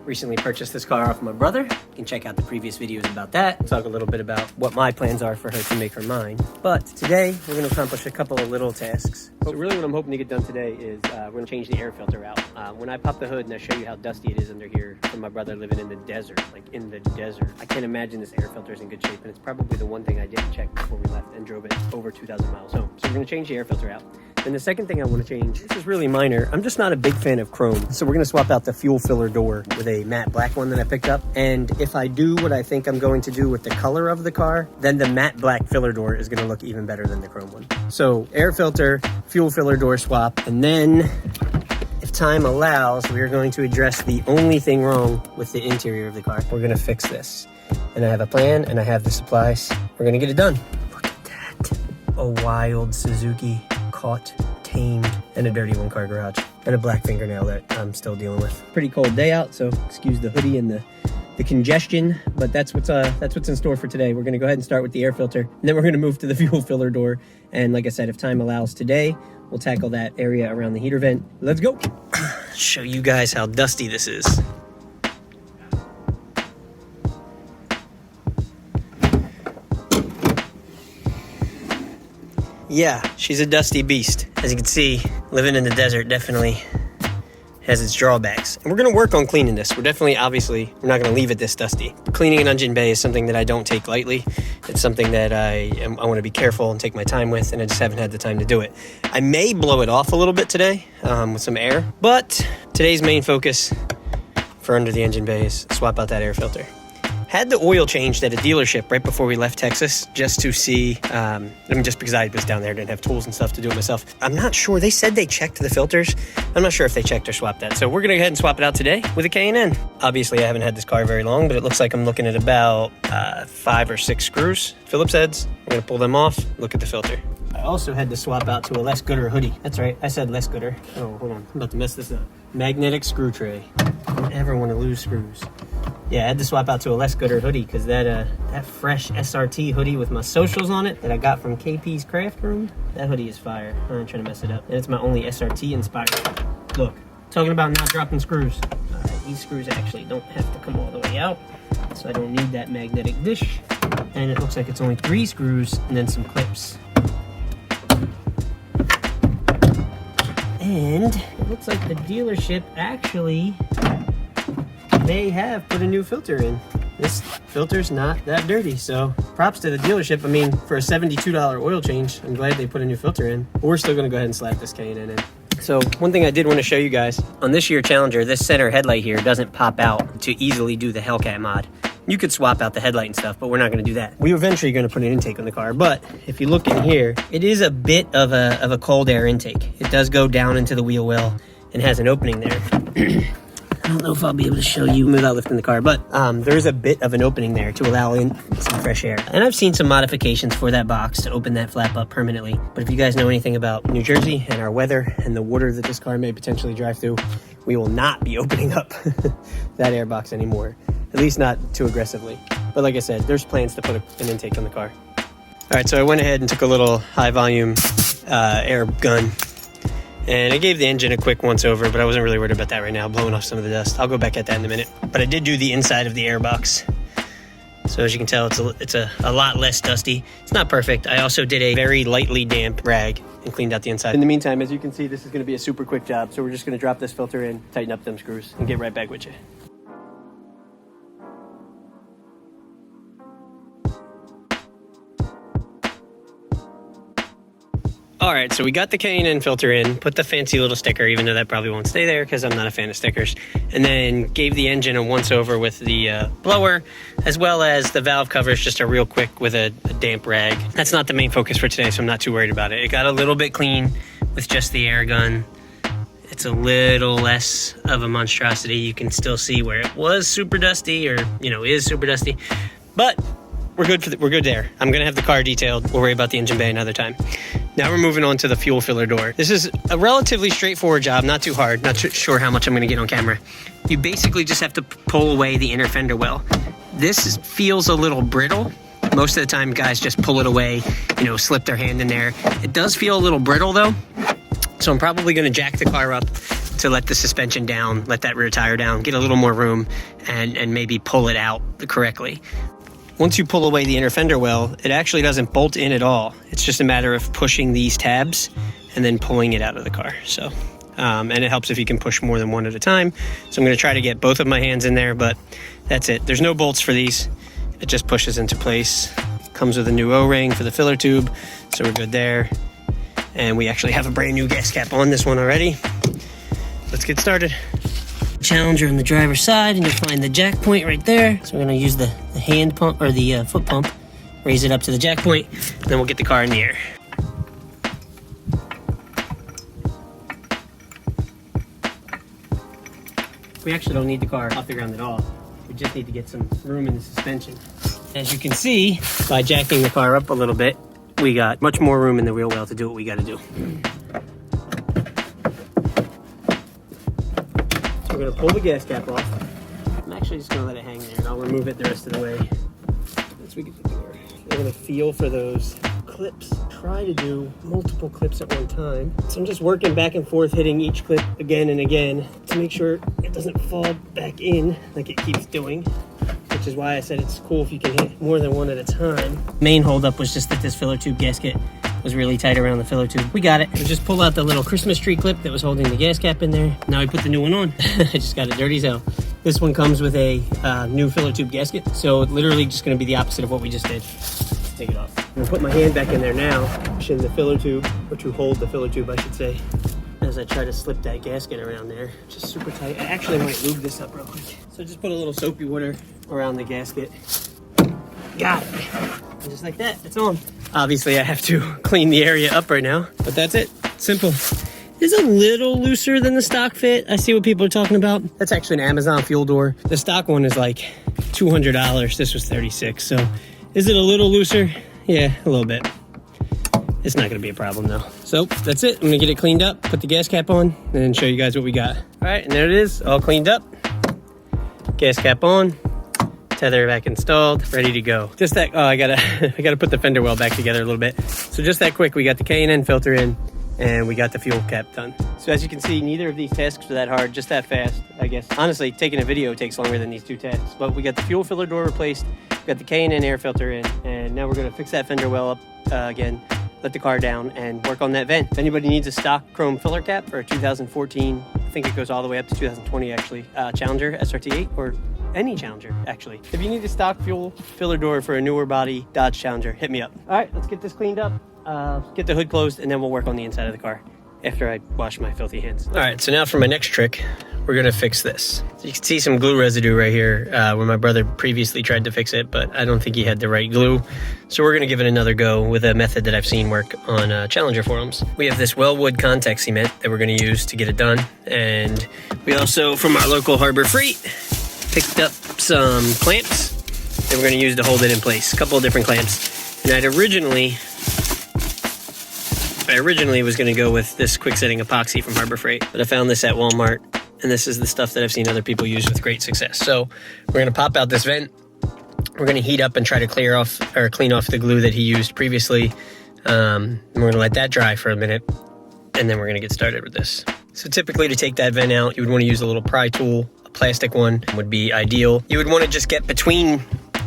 Recently purchased this car off my brother. You can check out the previous videos about that. Talk a little bit about what my plans are for her to make her mine. But today, we're gonna accomplish a couple of little tasks. So really what I'm hoping to get done today is we're gonna change the air filter out. When I pop the hood and I show you how dusty it is under here from my brother living in the desert, like in the desert, I can't imagine this air filter is in good shape, and it's probably the one thing I didn't check before we left and drove it over 2,000 miles home. So we're gonna change the air filter out. Then the second thing I want to change, this is really minor. I'm just not a big fan of chrome. So we're going to swap out the fuel filler door with a matte black one that I picked up. And if I do what I think I'm going to do with the color of the car, then the matte black filler door is going to look even better than the chrome one. So air filter, fuel filler door swap. And then if time allows, we are going to address the only thing wrong with the interior of the car. We're going to fix this. And I have a plan and I have the supplies. We're going to get it done. Look at that. A wild Suzuki. Caught, tamed, and a dirty one-car garage, and a black fingernail that I'm still dealing with. Pretty cold day out, so excuse the hoodie and the congestion, but that's what's in store for today. We're gonna go ahead and start with the air filter, and then we're gonna move to the fuel filler door. And like I said, if time allows today, we'll tackle that area around the heater vent. Let's go. Show you guys how dusty this is. Yeah, she's a dusty beast. As you can see, living in the desert definitely has its drawbacks. And we're gonna work on cleaning this. We're not gonna leave it this dusty. Cleaning an engine bay is something that I don't take lightly. It's something that I wanna be careful and take my time with, and I just haven't had the time to do it. I may blow it off a little bit today with some air, but today's main focus for under the engine bay is swap out that air filter. Had the oil changed at a dealership right before we left Texas just to see, just because I was down there, didn't have tools and stuff to do it myself. I'm not sure. They said they checked the filters. I'm not sure if they checked or swapped that. So we're going to go ahead and swap it out today with a K&N. Obviously, I haven't had this car very long, but it looks like I'm looking at about 5 or 6 screws, Phillips heads. We're going to pull them off, look at the filter. I also had to swap out to a less gooder hoodie. That's right, I said less gooder. Oh, hold on, I'm about to mess this up. Magnetic screw tray. Don't ever want to lose screws. Yeah, I had to swap out to a less gooder hoodie because that fresh SRT hoodie with my socials on it that I got from KP's Craft Room, that hoodie is fire. I'm not trying to mess it up. And it's my only SRT inspired. Look, talking about not dropping screws. All right, these screws actually don't have to come all the way out, so I don't need that magnetic dish. And it looks like it's only 3 screws and then some clips. And it looks like the dealership actually may have put a new filter in. This filter's not that dirty, so props to the dealership. I mean, for a $72 oil change, I'm glad they put a new filter in. But we're still gonna go ahead and slap this K&N in. So one thing I did want to show you guys, on this year Challenger, this center headlight here doesn't pop out to easily do the Hellcat mod. You could swap out the headlight and stuff, but we're not going to do that. We're eventually going to put an intake on the car, but if you look in here, it is a bit of a cold air intake. It does go down into the wheel well and has an opening there. I don't know if I'll be able to show you without lifting the car, but there is a bit of an opening there to allow in some fresh air. And I've seen some modifications for that box to open that flap up permanently. But if you guys know anything about New Jersey and our weather and the water that this car may potentially drive through, we will not be opening up that air box anymore. At least not too aggressively. But like I said, there's plans to put an intake on the car. All right, so I went ahead and took a little high volume air gun. And I gave the engine a quick once over, but I wasn't really worried about that right now, blowing off some of the dust. I'll go back at that in a minute. But I did do the inside of the air box. So as you can tell, it's a lot less dusty. It's not perfect. I also did a very lightly damp rag and cleaned out the inside. In the meantime, as you can see, this is gonna be a super quick job. So we're just gonna drop this filter in, tighten up them screws, and get right back with you. All right, so we got the K&N filter in, put the fancy little sticker, even though that probably won't stay there because I'm not a fan of stickers, and then gave the engine a once-over with the blower, as well as the valve covers, just a real quick with a damp rag. That's not the main focus for today, so I'm not too worried about it. It got a little bit clean with just the air gun. It's a little less of a monstrosity. You can still see where it was super dusty, or, is super dusty, but we're good there. I'm gonna have the car detailed. We'll worry about the engine bay another time. Now we're moving on to the fuel filler door. This is a relatively straightforward job, not too hard. Not sure how much I'm gonna get on camera. You basically just have to pull away the inner fender well. This feels a little brittle. Most of the time, guys just pull it away, slip their hand in there. It does feel a little brittle though. So I'm probably gonna jack the car up to let the suspension down, let that rear tire down, get a little more room, and maybe pull it out correctly. Once you pull away the inner fender well, it actually doesn't bolt in at all. It's just a matter of pushing these tabs and then pulling it out of the car. So, and it helps if you can push more than one at a time. So I'm gonna try to get both of my hands in there, but that's it. There's no bolts for these. It just pushes into place. Comes with a new O-ring for the filler tube, so we're good there. And we actually have a brand new gas cap on this one already. Let's get started. Challenger on the driver's side, and you'll find the jack point right there. So we're gonna use the hand pump, or the foot pump, raise it up to the jack point, and then we'll get the car in the air. We actually don't need the car off the ground at all. We just need to get some room in the suspension. As you can see, by jacking the car up a little bit, we got much more room in the wheel well to do what we gotta do. So we're gonna pull the gas cap off. I'm actually just gonna let it hang there, and I'll remove it the rest of the way once we get the door. We're gonna feel for those clips. Try to do multiple clips at one time. So I'm just working back and forth, hitting each clip again and again to make sure it doesn't fall back in like it keeps doing, which is why I said it's cool if you can hit more than one at a time. Main holdup was just that this filler tube gasket was really tight around the filler tube. We got it. We just pulled out the little Christmas tree clip that was holding the gas cap in there. Now we put the new one on. I just got it dirty as hell. This one comes with a new filler tube gasket, so it's literally just gonna be the opposite of what we just did. Let's take it off. I'm gonna put my hand back in there now, pushing the filler tube, or to hold the filler tube, I should say, as I try to slip that gasket around there. Just super tight. I actually might lube this up real quick. So just put a little soapy water around the gasket. Got it. And just like that, it's on. Obviously I have to clean the area up right now, but that's it. Simple. It's a little looser than the stock fit. I see what people are talking about. That's actually an Amazon fuel door. The stock one is like $200. This was $36. So is it a little looser? Yeah, a little bit. It's not gonna be a problem though. So that's it. I'm gonna get it cleaned up, put the gas cap on, and then show you guys what we got. All right, and there it is, all cleaned up. Gas cap on, tether back installed, ready to go. Just that, I gotta put the fender well back together a little bit. So just that quick, we got the K&N filter in, and we got the fuel cap done. So as you can see, neither of these tasks are that hard, just that fast, I guess. Honestly, taking a video takes longer than these two tasks, but we got the fuel filler door replaced, we got the K&N air filter in, and now we're gonna fix that fender well up again, let the car down, and work on that vent. If anybody needs a stock chrome filler cap for a 2014, I think it goes all the way up to 2020 actually, Challenger SRT8, or any Challenger actually. If you need a stock fuel filler door for a newer body Dodge Challenger, hit me up. All right, let's get this cleaned up, get the hood closed, and then we'll work on the inside of the car after I wash my filthy hands. All right, so now for my next trick, we're gonna fix this. So you can see some glue residue right here where my brother previously tried to fix it, but I don't think he had the right glue. So we're gonna give it another go with a method that I've seen work on Challenger forums. We have this Wellwood contact cement that we're gonna use to get it done. And we also, from our local Harbor Freight, picked up some clamps that we're gonna use to hold it in place. A couple of different clamps. And I originally was gonna go with this quick setting epoxy from Harbor Freight, but I found this at Walmart, and this is the stuff that I've seen other people use with great success. So we're gonna pop out this vent. We're gonna heat up and try to clean off the glue that he used previously. And we're gonna let that dry for a minute, and then we're gonna get started with this. So typically to take that vent out, you would wanna use a little pry tool. A plastic one would be ideal. You would wanna just get between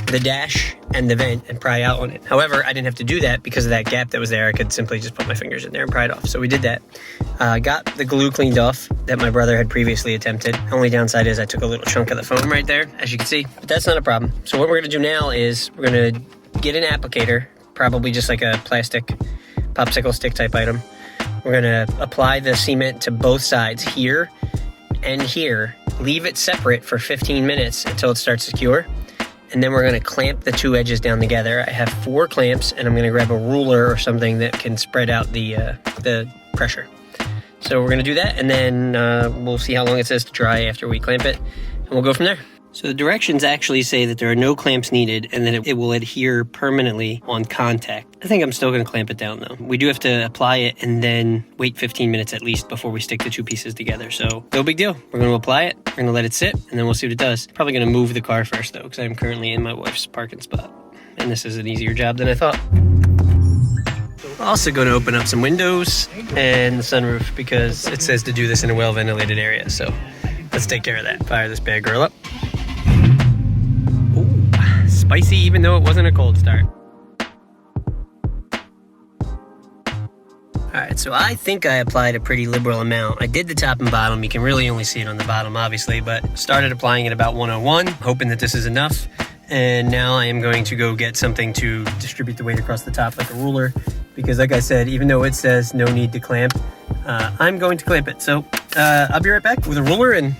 the dash and the vent and pry out on it. However, I didn't have to do that because of that gap that was there. I could simply just put my fingers in there and pry it off. So we did that. Got the glue cleaned off that my brother had previously attempted. Only downside is I took a little chunk of the foam right there, as you can see, but that's not a problem. So what we're gonna do now is we're gonna get an applicator, probably just like a plastic popsicle stick type item. We're gonna apply the cement to both sides, here and here. Leave it separate for 15 minutes until it starts to cure. And then we're gonna clamp the two edges down together. I have 4 clamps, and I'm gonna grab a ruler or something that can spread out the pressure. So we're gonna do that, and then we'll see how long it says to dry after we clamp it, and we'll go from there. So the directions actually say that there are no clamps needed, and that it will adhere permanently on contact. I think I'm still gonna clamp it down though. We do have to apply it and then wait 15 minutes at least before we stick the two pieces together. So no big deal. We're gonna apply it, we're gonna let it sit, and then we'll see what it does. Probably gonna move the car first though, because I'm currently in my wife's parking spot. And this is an easier job than I thought. Also going to open up some windows and the sunroof because it says to do this in a well-ventilated area. So let's take care of that. Fire this bad girl up. Ooh, spicy even though it wasn't a cold start. Alright, so I think I applied a pretty liberal amount. I did the top and bottom. You can really only see it on the bottom, obviously, but started applying it about 101, hoping that this is enough. And now I am going to go get something to distribute the weight across the top like a ruler, because like I said, even though it says no need to clamp, I'm going to clamp it. So I'll be right back with a ruler, and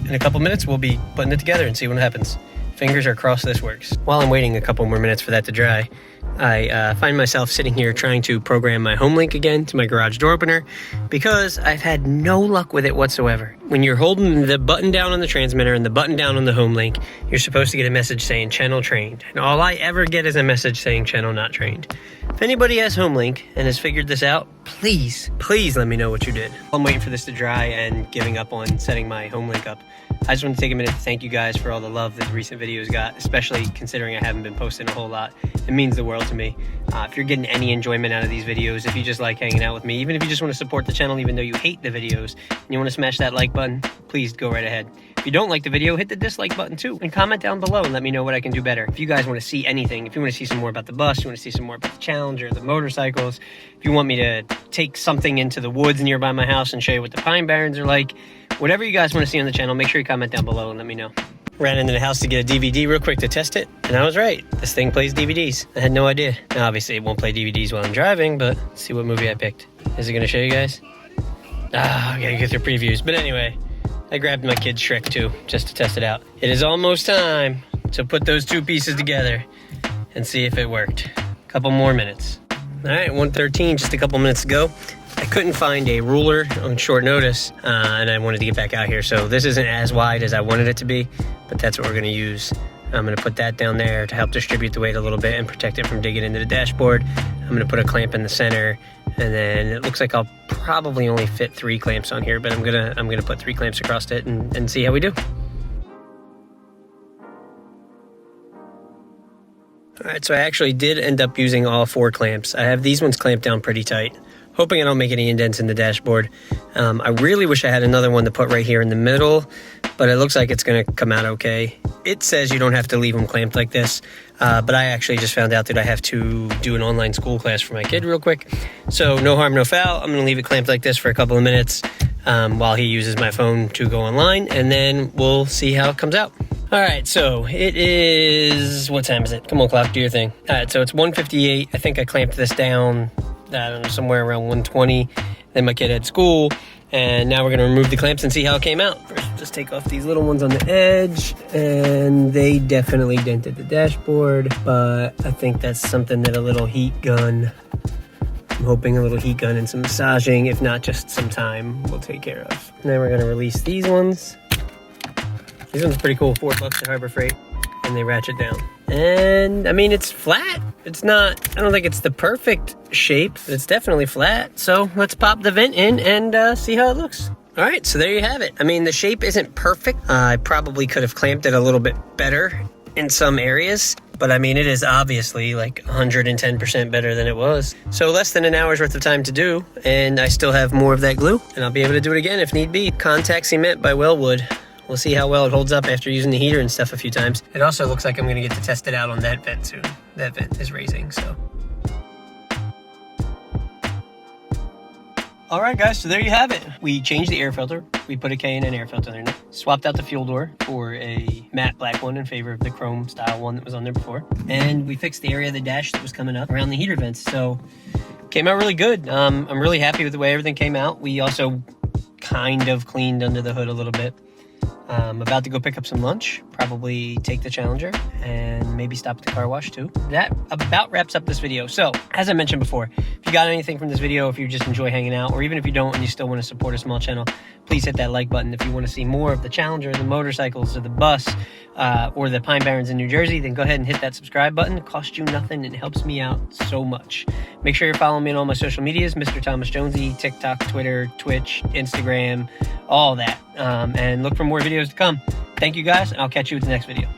in a couple minutes we'll be putting it together and see what happens. Fingers are crossed this works. While I'm waiting a couple more minutes for that to dry, I find myself sitting here trying to program my home link again to my garage door opener because I've had no luck with it whatsoever. When you're holding the button down on the transmitter and the button down on the home link, you're supposed to get a message saying channel trained. And all I ever get is a message saying channel not trained. If anybody has home link and has figured this out, please let me know what you did. I'm waiting for this to dry and giving up on setting my home link up. I just want to take a minute to thank you guys for all the love that the recent videos got, especially considering I haven't been posting a whole lot. It means the world to me. If you're getting any enjoyment out of these videos, if you just like hanging out with me, even if you just want to support the channel even though you hate the videos, and you want to smash that like button, please go right ahead. If you don't like the video, hit the dislike button too, and comment down below and let me know what I can do better. If you guys want to see anything, if you want to see some more about the bus, you want to see some more about the Challenger, the motorcycles, if you want me to take something into the woods nearby my house and show you what the Pine Barrens are like, whatever you guys want to see on the channel, make sure you comment down below and let me know. Ran into the house to get a DVD real quick to test it, and I was right. This thing plays DVDs. I had no idea. Now, obviously, it won't play DVDs while I'm driving, but let's see what movie I picked. Is it going to show you guys? I gotta get their previews. But anyway, I grabbed my kid's Shrek 2 just to test it out. It is almost time to put those two pieces together and see if it worked. Couple more minutes. All right, 1:13, just a couple minutes ago. I couldn't find a ruler on short notice, and I wanted to get back out here. So this isn't as wide as I wanted it to be, but that's what we're gonna use. I'm gonna put that down there to help distribute the weight a little bit and protect it from digging into the dashboard. I'm gonna put a clamp in the center, and then it looks like I'll probably only fit 3 clamps on here, but I'm gonna put 3 clamps across it and see how we do. All right, so I actually did end up using all 4 clamps. I have these ones clamped down pretty tight, hoping I don't make any indents in the dashboard. I really wish I had another one to put right here in the middle, but it looks like it's gonna come out okay. It says you don't have to leave them clamped like this, but I actually just found out that I have to do an online school class for my kid real quick. So no harm, no foul. I'm gonna leave it clamped like this for a couple of minutes while he uses my phone to go online, and then we'll see how it comes out. All right, so it is, what time is it? Come on, clock, do your thing. All right, so it's 1:58. I think I clamped this down, I don't know, somewhere around 1:20. Then my kid had school, and now we're gonna remove the clamps and see how it came out. First, just take off these little ones on the edge, and they definitely dented the dashboard, but I think that's something that a little heat gun, I'm hoping a little heat gun and some massaging, if not just some time, we'll take care of. And then we're gonna release these ones. These ones are pretty cool, $4 at Harbor Freight, and they ratchet down. And I mean, it's flat. It's not, I don't think it's the perfect shape, but it's definitely flat. So let's pop the vent in and see how it looks. All right, so there you have it. I mean, the shape isn't perfect. I probably could have clamped it a little bit better in some areas, but I mean, it is obviously like 110% better than it was. So less than an hour's worth of time to do, and I still have more of that glue, and I'll be able to do it again if need be. Contact cement by Wellwood. We'll see how well it holds up after using the heater and stuff a few times. It also looks like I'm gonna get to test it out on that vent soon. That vent is raising, so. All right, guys, so there you have it. We changed the air filter. We put a K&N air filter in it. Swapped out the fuel door for a matte black one in favor of the chrome style one that was on there before. And we fixed the area of the dash that was coming up around the heater vents. So, came out really good. I'm really happy with the way everything came out. We also kind of cleaned under the hood a little bit. I'm about to go pick up some lunch, probably take the Challenger, and maybe stop at the car wash too. That about wraps up this video. So, as I mentioned before, if you got anything from this video, if you just enjoy hanging out, or even if you don't and you still want to support a small channel, please hit that like button. If you want to see more of the Challenger, the motorcycles, or the bus, or the Pine Barrens in New Jersey, then go ahead and hit that subscribe button. It costs you nothing and it helps me out so much. Make sure you're following me on all my social medias, Mr. Thomas Jonesy, TikTok, Twitter, Twitch, Instagram, all that. And look for more videos to come. Thank you guys, and I'll catch you with the next video.